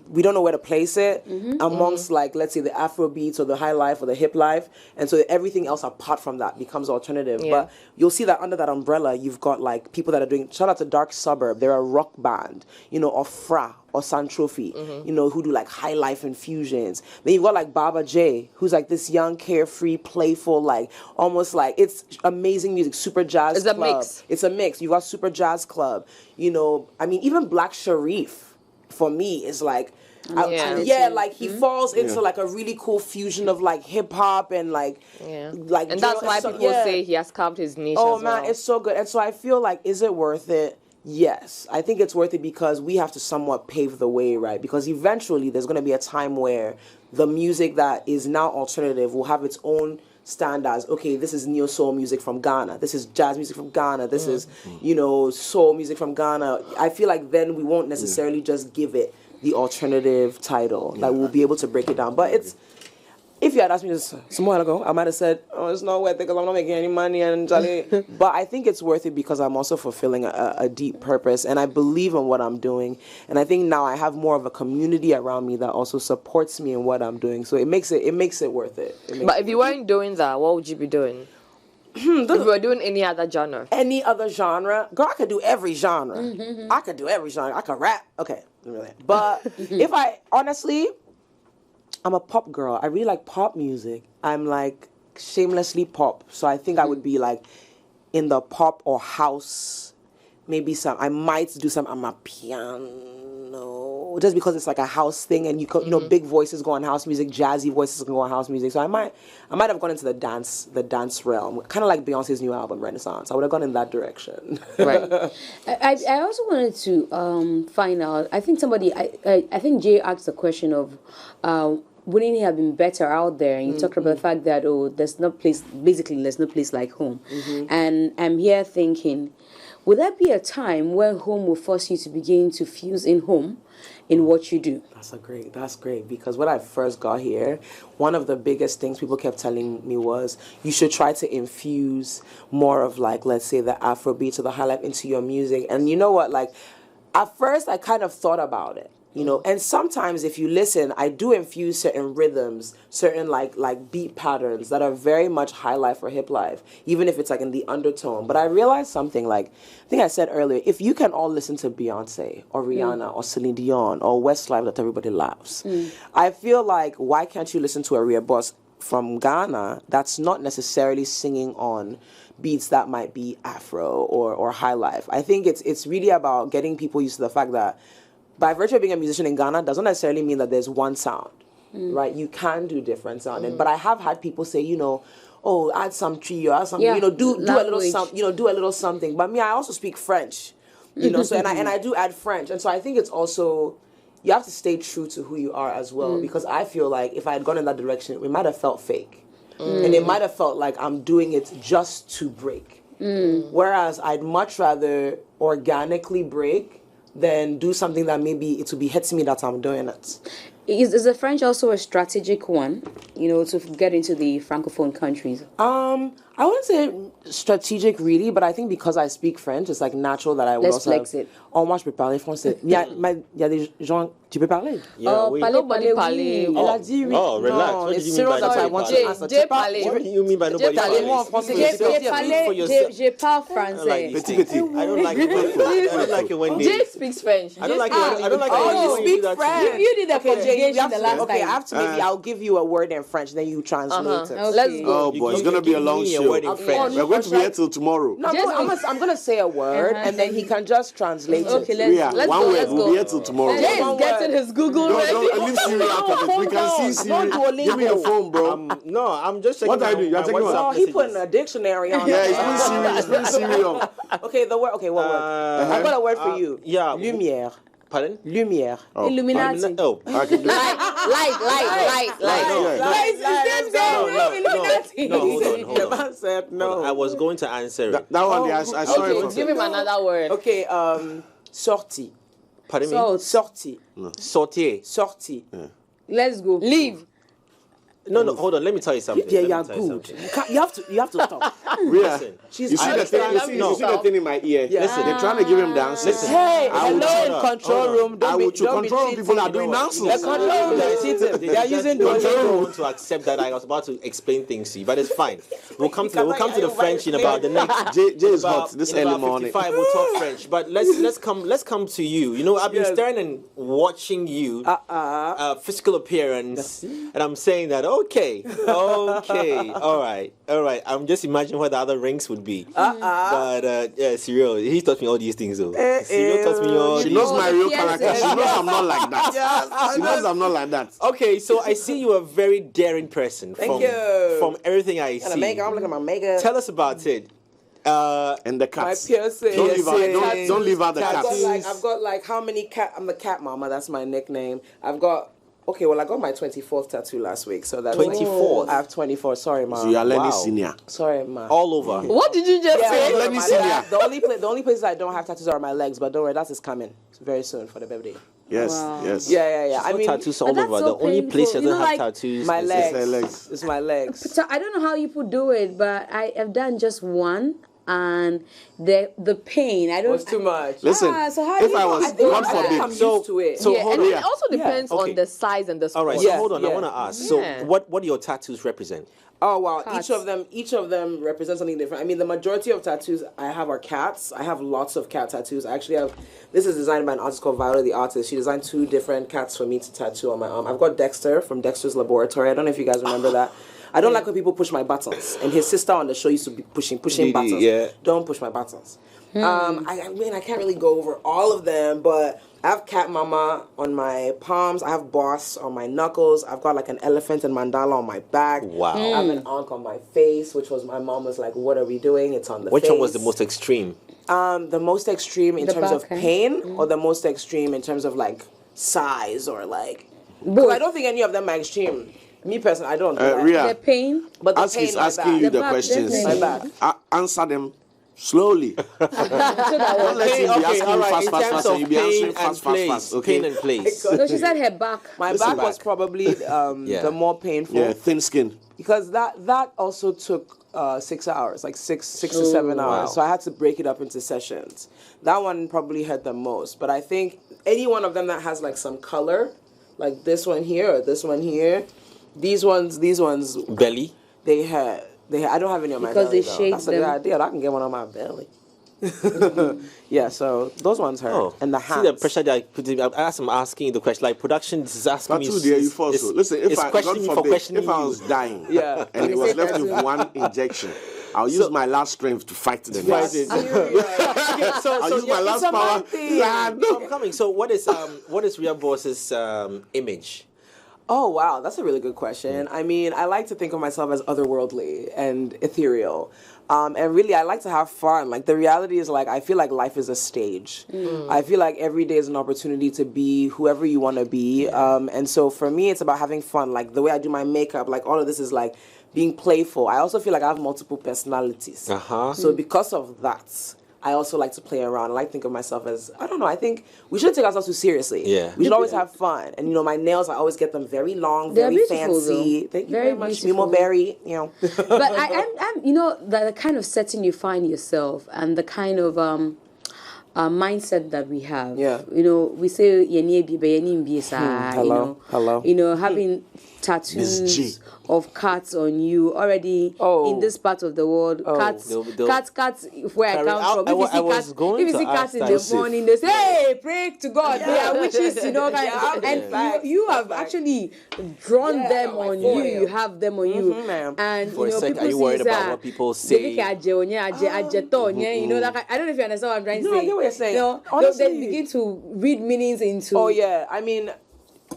we don't know where to place it amongst like, let's say, the Afro beats or the high life or the hip life. And so everything else apart from that becomes alternative. But you'll see that under that umbrella, you've got like people that are doing, shout out to Dark Suburb, they're a rock band, you know, or Fra or San Trophy, you know, who do like high life infusions. Then you've got like Baba J, who's like this young, carefree, playful, like almost like, it's amazing music, super jazz club. It's a mix. You've got super jazz club, you know, I mean, even Black Sharif, for me, is like, like he falls into like a really cool fusion of like hip hop and like and that's why people say he has carved his niche. Oh man, it's so good. And so I feel like, is it worth it? Yes, I think it's worth it because we have to somewhat pave the way, right? Because eventually there's going to be a time where the music that is now alternative will have its own standards. Okay, this is neo soul music from Ghana. This is jazz music from Ghana. This is, you know, soul music from Ghana. I feel like then we won't necessarily just give it the alternative title. Like we'll be able to break it down. But it's, if you had asked me this some while ago, I might have said, oh, it's not worth it because I'm not making any money. But I think it's worth it because I'm also fulfilling a deep purpose and I believe in what I'm doing. And I think now I have more of a community around me that also supports me in what I'm doing. So it makes it worth it. But if you weren't doing that, what would you be doing? If you were doing any other genre. Any other genre? Girl, I could do every genre. I could do every genre. I could rap. Okay. But if I, honestly, I'm a pop girl. I really like pop music. I'm like shamelessly pop. So I think I would be like in the pop or house. Maybe I might do some amapiano. Just because it's like a house thing and you know, big voices go on house music, jazzy voices can go on house music. So I might have gone into the dance realm. Kind of like Beyonce's new album, Renaissance. I would have gone in that direction. Right. I also wanted to find out, I think I think Jay asked the question of wouldn't it have been better out there? And you talked about the fact that, there's no place like home. And I'm here thinking, would there be a time when home will force you to begin to fuse in home in what you do? That's great. Because when I first got here, one of the biggest things people kept telling me was, you should try to infuse more of like, let's say the Afrobeat or the high life into your music. And you know what, like, at first I kind of thought about it. You know, and sometimes if you listen, I do infuse certain rhythms, certain like beat patterns that are very much high life or hip life, even if it's like in the undertone. But I realized something, like I think I said earlier, if you can all listen to Beyonce or Rihanna or Celine Dion or Westlife that everybody loves, I feel like, why can't you listen to a Rhea Boss from Ghana that's not necessarily singing on beats that might be Afro or high life? I think it's really about getting people used to the fact that by virtue of being a musician in Ghana doesn't necessarily mean that there's one sound, right? You can do different sounding. But I have had people say, you know, oh, add some trio, add some, you know, do a little something, you know, do a little something. But me, I also speak French, you know, so and I do add French, and so I think it's also, you have to stay true to who you are as well, because I feel like if I had gone in that direction, it might have felt fake, and it might have felt like I'm doing it just to break. Whereas I'd much rather organically break than do something that maybe it will be hurting me that I'm doing it. Is the French also a strategic one, you know, to get into the Francophone countries? I wouldn't say strategic really, but I think because I speak French, it's like natural that I would also flex it. Oh, moi je peux parler français. Il y a des gens, tu peux parler? Yeah, oui. Nobody parler. Elle a dit oui. Oh, relax. No, What do it's you mean serious by that I nobody want to parler? answer. What do you mean by nobody Parlez-moi en parler? français. Je parle français. Petit. I don't like it. I don't like it when Jay speaks French. I don't like it. I don't like it Oh, when you you speak do that. French. You did the conjugation the last Okay, time. I have to maybe I'll give you a word in French, then you translate it. Let's go. Oh boy, it's gonna be a long show. We're going to be here till tomorrow. No, I'm gonna say a word, and then he can just translate it. Okay, let's one go, word. let's We'll go. be here till tomorrow. Jay is getting his Google ready. Don't leave Siri out of it. We can see Siri. Give me your phone, bro. No, I'm just checking. What are you doing? You're checking what? Oh, he put in a dictionary on Yeah, it. it's been Siri on. Okay, the word. Okay, what word? I've got a word for you. Yeah. Lumière. Pardon? Lumière. Illuminati. Oh. I can do it. Light. No, hold on. The man said no. I was going to answer it. That one, I saw Okay, it. give him another word. Okay, sortie. Pardon me? Salt. Sortie. Sautier. Sortie. Let's go. Leave. No, hold on. Let me tell you something. Yeah, Let me you're tell you good. something. You have to stop. Listen. You see the thing? You see the thing in my ear? Yeah. Listen, they're trying to give him the answers. Listen. Hey, I will hello shut in up. control Hold on. room. Don't be control room cheating. people are doing You know what? nonsense. The control room is cheating. They are using They just Duolingo. don't want to accept that I was about to explain things to you, but it's fine. We'll come to the Because French in about the next. Jay is about- hot this in early about morning. 55, we'll talk French, but let's come to you. You know, I've been Yes. staring and watching you, physical appearance, and I'm saying that okay, all right. I'm just imagining what the other ranks would be. But yeah, Cyril, he taught me all these things though. Cyril taught me all. She these- knows my real Yes. character. She knows I'm not like that. She knows I'm not like that. Okay, so I see you are a very daring person. Thank you. From everything I And see. I'm looking at my makeup. Tell us about it. And the My cats. piercing. Don't leave out. Yes. Don't leave out the Tattoos. cats. I've got like how many cat? I'm the cat mama. That's my nickname. I've got. Okay, well, I got my 24th tattoo last week, so that's 24th? I have 24. Sorry, ma. So you are Lenny Wow. Senior. Sorry, ma. All over. What did you just Yeah, say? all Let over me my see back. ya. The only places I don't have tattoos are my legs, but don't worry, that is coming very soon for the birthday. Yes, Wow. yes. Yeah. I mean, tattoos all But that's over. so The only painful. place that You doesn't know, have like, tattoos My is legs. their legs. It's my legs. So I don't know how you people do it, but I have done just one, and the pain. I It don't. was too much. Listen, So how do if you I know? was, I think God I think forbid, I'm So- used to it. so Yeah, hold and on. it also depends Okay. on the size and the sport. All right, Yeah, so hold on. I yeah. want to ask. Yeah. So, what do your tattoos represent? Oh wow! Cats. Each of them represents something different. I mean, the majority of tattoos I have are cats. I have lots of cat tattoos. I actually have. This is designed by an artist called Viola the Artist. She designed 2 different cats for me to tattoo on my arm. I've got Dexter from Dexter's Laboratory. I don't know if you guys remember that. I don't like when people push my buttons. And his sister on the show used to be pushing buttons. Yeah. Don't push my buttons. I mean, I can't really go over all of them, but I have Cat Mama on my palms. I have Boss on my knuckles. I've got like an elephant and mandala on my back. Wow. I have an ankh on my face, which was my mom was like, "What are we doing?" It's on the Which face. one was the most extreme? The most extreme in The terms of back, eh? pain, or the most extreme in terms of like size, or like. Because I don't think any of them are extreme. Me personally, I don't. Ria, The pain. But the as pain he's in my asking back. you the back, questions, definitely. My back. answer them slowly. Don't let him be asking you fast, In fast, terms fast, of and you be pain answering and fast, fast, place. fast. Okay. Pain and place. No, she said her back. My Listen back was back. probably Yeah. the more painful. Yeah, thin skin. Because that also took 6 hours, like six to 7 hours. Wow. So I had to break it up into sessions. That one probably hurt the most. But I think any one of them that has like some color, like this one here or this one here, these ones, Belly. they had. I don't have any on my Because belly. they though. shade That's a them. good idea. I can get one on my belly. Yeah, so those ones hurt. Oh, And the see hands. the pressure that I put in. I'm asking you the question. Like production is asking But me. too dare you fall it's- so. Listen, if it's I, questioning God me for forbid, questioning if I you. was dying, Yeah. and it was left with one injection, I'll use my last strength to fight the Fight next. it. Okay, I'll use my last power. So I'm coming. So what is Ria Boss's image? Oh wow, that's a really good question. I mean, I like to think of myself as otherworldly and ethereal. And really, I like to have fun. Like, the reality is, like, I feel like life is a stage. I feel like every day is an opportunity to be whoever you want to be. And so for me, it's about having fun. Like, the way I do my makeup, like, all of this is, like, being playful. I also feel like I have multiple personalities. Uh-huh. So because of that, I also like to play around. I like to think of myself as, I don't know, I think we shouldn't take ourselves too seriously. Yeah. We should always have fun. And, you know, my nails, I always get them very long, They're very beautiful, fancy. though. Thank you Very very much. beautiful. Mimo Berry, you know. But I'm you know, the kind of setting you find yourself and the kind of mindset that we have. Yeah. You know, we say "Yeni ebi be, yeni mbi sa," you hello, know. hello. You know, having Miss G. tattoos of cats on you already Oh. in this part of the world. Cats, They'll- cats. Where I Carry come out- from, I if wa- you see I was cats, going if you to see ask cats in that. the morning, they say, "Hey, pray to God, they are witches," you know. Yeah. And you have actually drawn Yeah, them like on for you. real. You have them on you, ma'am. and For you a know sec, people are you worried say, about what people say? I don't know if you understand what I'm trying to No, say. I get what you're saying. You know, Honestly. they begin to read meanings into. Oh yeah, I mean,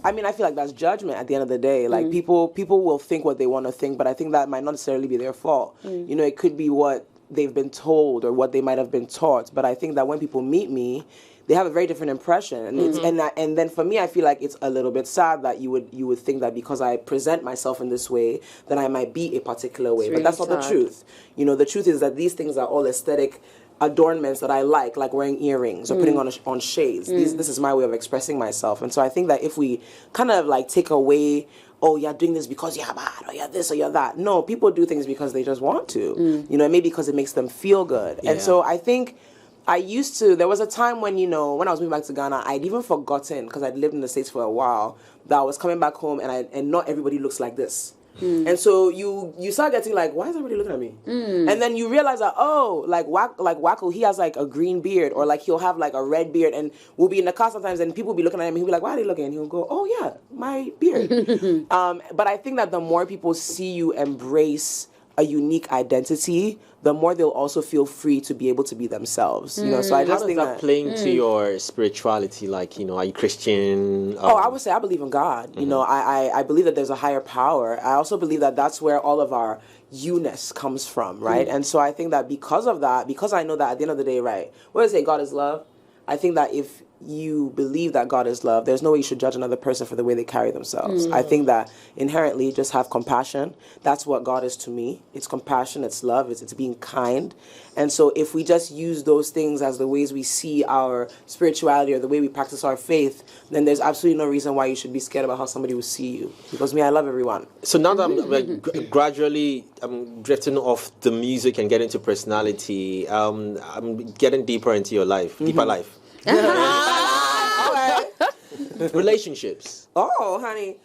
I feel like that's judgment at the end of the day. Like people will think what they want to think, but I think that might not necessarily be their fault. You know, it could be what they've been told or what they might have been taught. But I think that when people meet me, they have a very different impression, and it's, and then for me, I feel like it's a little bit sad that you would think that because I present myself in this way, then I might be a particular way. It's But that's not really the sad. truth. You know, the truth is that these things are all aesthetic adornments that I like wearing earrings or putting on shades. This is my way of expressing myself. And so I think that if we kind of like take away, oh, you're doing this because you're bad, or you're this, or you're that. No, people do things because they just want to, you know, maybe because it makes them feel good. Yeah. And so I think there was a time when, you know, when I was moving back to Ghana, I'd even forgotten, because I'd lived in the States for a while, that I was coming back home and not everybody looks like this. And so you start getting like, why is everybody looking at me? And then you realize that, oh, like Wacko, he has like a green beard, or like he'll have like a red beard, and we'll be in the car sometimes and people will be looking at him and he'll be like, why are they looking? And he'll go, oh yeah, my beard. But I think that the more people see you embrace a unique identity, the more they'll also feel free to be able to be themselves. You know, so I just think that play into your spirituality? Like, you know, are you Christian? I would say I believe in God. You know, I believe that there's a higher power. I also believe that that's where all of our you-ness comes from, right? And so I think that because of that, because I know that at the end of the day, right, what does it say, God is love? I think that if you believe that God is love, there's no way you should judge another person for the way they carry themselves. I think that inherently just have compassion. That's what God is to me. It's compassion, it's love, it's being kind. And so if we just use those things as the ways we see our spirituality or the way we practice our faith, then there's absolutely no reason why you should be scared about how somebody will see you. Because me, I love everyone. So now that I'm gradually drifting off the music and getting into personality, I'm getting deeper into your life, deeper life. Relationships. Oh, honey.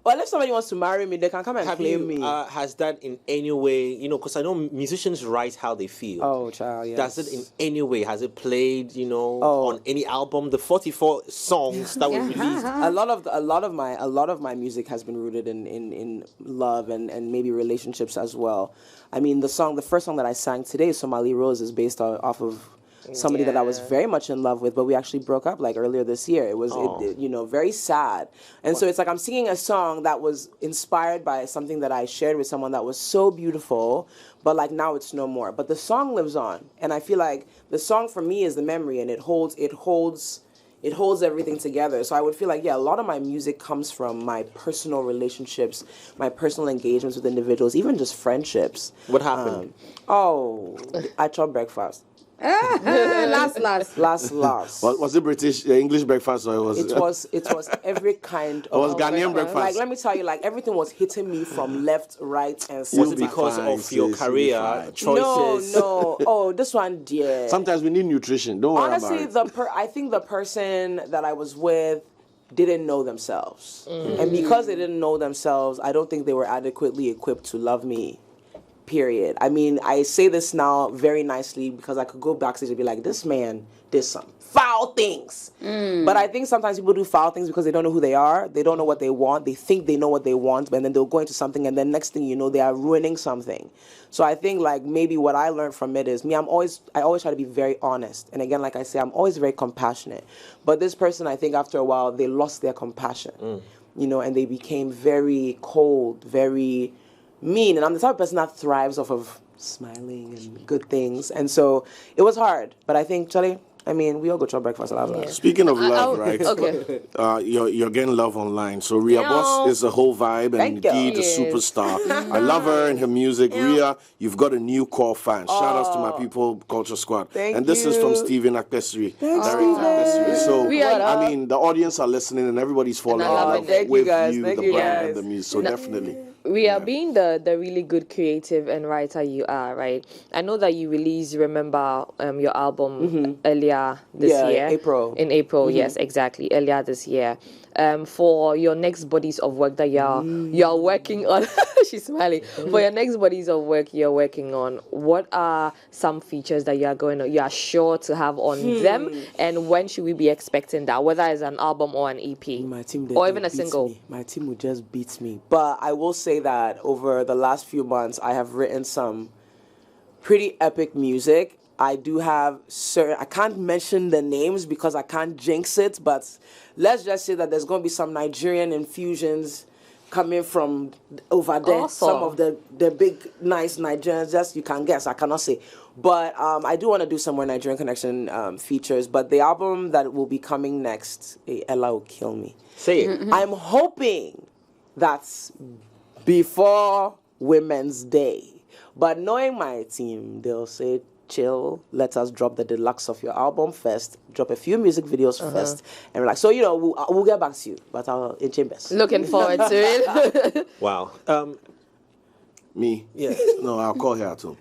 Well, if somebody wants to marry me, they can come and claim me. Has that in any way, you know, because I know musicians write how they feel. Oh, child, yes. Does it in any way, has it played, you know, on any album, the 44 songs that were released? A lot of my music has been rooted in love and maybe relationships as well. I mean, the first song that I sang today, Somali Rose, is based off of somebody that I was very much in love with, but we actually broke up like earlier this year. It was, you know, very sad. And so it's like I'm singing a song that was inspired by something that I shared with someone that was so beautiful, but like now it's no more. But the song lives on. And I feel like the song for me is the memory, and it holds everything together. So I would feel like, yeah, a lot of my music comes from my personal relationships, my personal engagements with individuals, even just friendships. What happened? I chopped breakfast. Last. Was it British, English breakfast, or it was every kind of. It was Ghanaian breakfast. Like, let me tell you, like everything was hitting me from left, right, and center. Was it because of your career choices? No. Oh, this one, dear. Sometimes we need nutrition. Don't worry Honestly, about it. I think the person that I was with didn't know themselves, and because they didn't know themselves, I don't think they were adequately equipped to love me. Period. I mean, I say this now very nicely because I could go backstage and be like, this man did some foul things. But I think sometimes people do foul things because they don't know who they are. They don't know what they want. They think they know what they want, and then they'll go into something, and then next thing you know, they are ruining something. So I think like maybe what I learned from it is I always try to be very honest. And again, like I say, I'm always very compassionate. But this person, I think after a while, they lost their compassion, you know, and they became very cold, very mean. And I'm the type of person that thrives off of smiling and good things. And so it was hard. But I think, Charlie, I mean, we all go to breakfast a lot. Speaking of love, right? Okay. You're getting love online. So Ria Boss is a whole vibe, and Guy the superstar. I love her and her music. Ria, you've got a new core fan. Shout outs to my people, Culture Squad. Thank this you. is from Stephen Akpesri, Director Akpesri. So I mean, the audience are listening, and everybody's falling in love with you, the brand, and the music. So definitely. We are being the really good creative and writer you are, right? I know that you released, remember, your album earlier this year. In April, yes, exactly, earlier this year. For your next bodies of work that you're working on, she's smiling. For your next bodies of work you're working on, what are some features that you are sure to have on them, and when should we be expecting that, whether it's an album or an EP, my team or even a single? My team would just beat me. But I will say that over the last few months, I have written some pretty epic music. I do have I can't mention the names because I can't jinx it, but let's just say that there's going to be some Nigerian infusions coming from over there. Awesome. Some of the big, nice Nigerians, just you can guess, I cannot say. But I do want to do some more Nigerian Connection features, but the album that will be coming next, Ella will kill me. Say it. I'm hoping that's before Women's Day. But knowing my team, they'll say chill, let us drop the deluxe of your album first, drop a few music videos first, and we're like, so, you know, we'll get back to you, but in chambers. Looking forward to it. Wow. Me? Yeah. No, I'll call her too.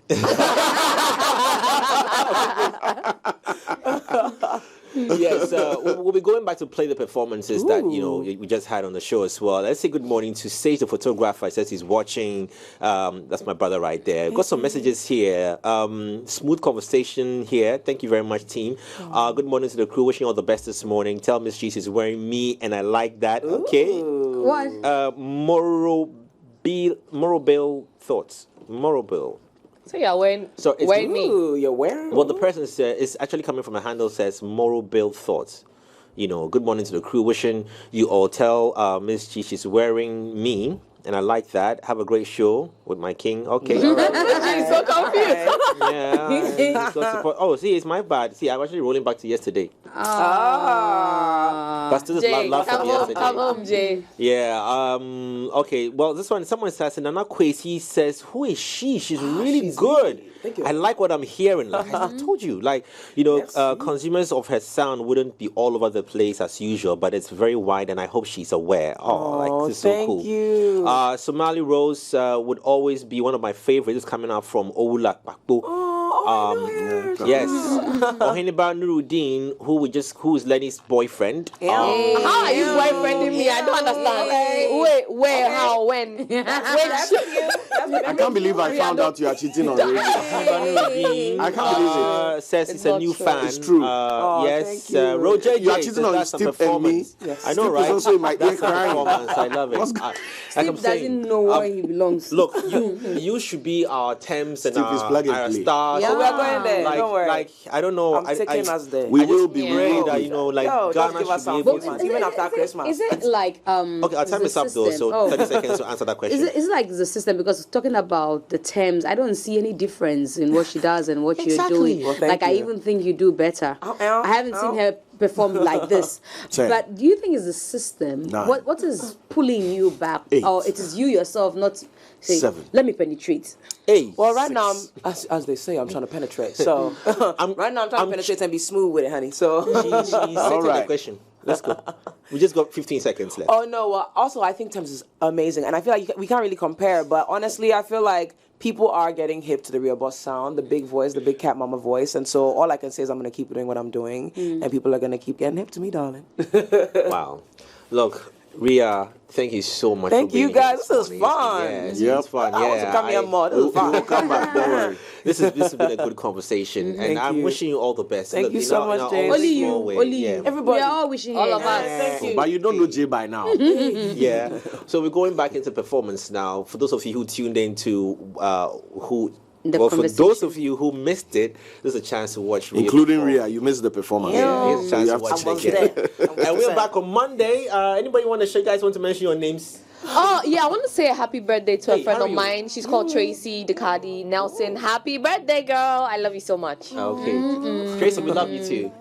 Yes, we'll be going back to play the performances that we just had on the show as well. Let's say good morning to Sage, the photographer. Says he's watching. That's my brother right there. Got some messages here. Smooth conversation here. Thank you very much, team. Good morning to the crew. Wishing all the best this morning. Tell Miss G she's wearing me, and I like that. Okay. What? Morobale thoughts. Morobale. So yeah, when me. Ooh, you're wearing? Well, the person is actually coming from a handle says moral build thoughts. Good morning to the crew. Wishing you all tell Miss G she's wearing me, and I like that. Have a great show with my king. Okay. All right. She's so confused. Yeah. Oh, see, it's my bad. See, I'm actually rolling back to yesterday. But still just laugh from yesterday. Come home, Jay. Yeah. Okay. Well, this one, someone says, Nana Kwesi says, who is she? She's really good. Thank you. I like what I'm hearing. Like I told you, consumers of her sound wouldn't be all over the place as usual, but it's very wide, and I hope she's aware. This is so cool. Thank you. Somali Rose would always be one of my favorites. Coming out from Oulak Bakpo. Yes. Oheniba Nuruddin, who is Lenny's boyfriend. How are you boyfriending me? I don't understand. Wait, where, how, when? I can't believe I found out you are cheating on radio. I can't believe it. Says it's a new fan. It's true. Yes. Roger, you are cheating on Steve and me. Yes. I know, right? Steve is also in my ear crying. I love it. Steve doesn't know where he belongs. Look, you should be our Thames and our stars. Yeah. So we are going there. Don't worry. Like I don't know. I'm taking us there. We will be. Pray that Ghana give us should be some able to. even after Christmas. Is it like Okay, our time is up though, so 30 seconds to answer that question. Is it like the system? Because talking about the terms, I don't see any difference in what she does and what you're doing. Well, I even think you do better. I haven't seen her perform like this. But do you think it's the system? What is pulling you back? 8. Or it is you yourself not saying, 7. let me penetrate? 8. Well, right now, as they say, I'm trying to penetrate. So right now, I'm trying to penetrate and be smooth with it, honey. So she's all right. The question. Let's go. We just got 15 seconds left. Oh no! Well, also, I think Thames is amazing, and I feel like we can't really compare. But honestly, I feel like people are getting hip to the Real Boss sound, the big voice, the big Cat Mama voice, and so all I can say is I'm going to keep doing what I'm doing, and people are going to keep getting hip to me, darling. Wow. Look, Ria, thank you so much. Thank for being you guys. Here This is fun. Yes, Yep. it's fun. I want to come here more. This is fun. We'll come back. Don't worry. This has been a good conversation, and Thank I'm you. wishing you all the best. Thank you so much, James. Only you. Only you. Everybody. We are all wishing All you. of us. Thank you. But you don't know Jay by now. Yeah. So we're going back into performance now. For those of you who tuned in to for those of you who missed it, there's a chance to watch Ria Including perform. Ria, you missed the performance. Yeah, here's a chance You to have watch to it check again. it. And we're back on Monday. Anybody want to show you guys want to mention your names? Oh, yeah, I want to say a happy birthday to a friend of hurry. mine. She's called Tracy Decadi Nelson. Happy birthday, girl. I love you so much. Okay. Tracy, we love you too.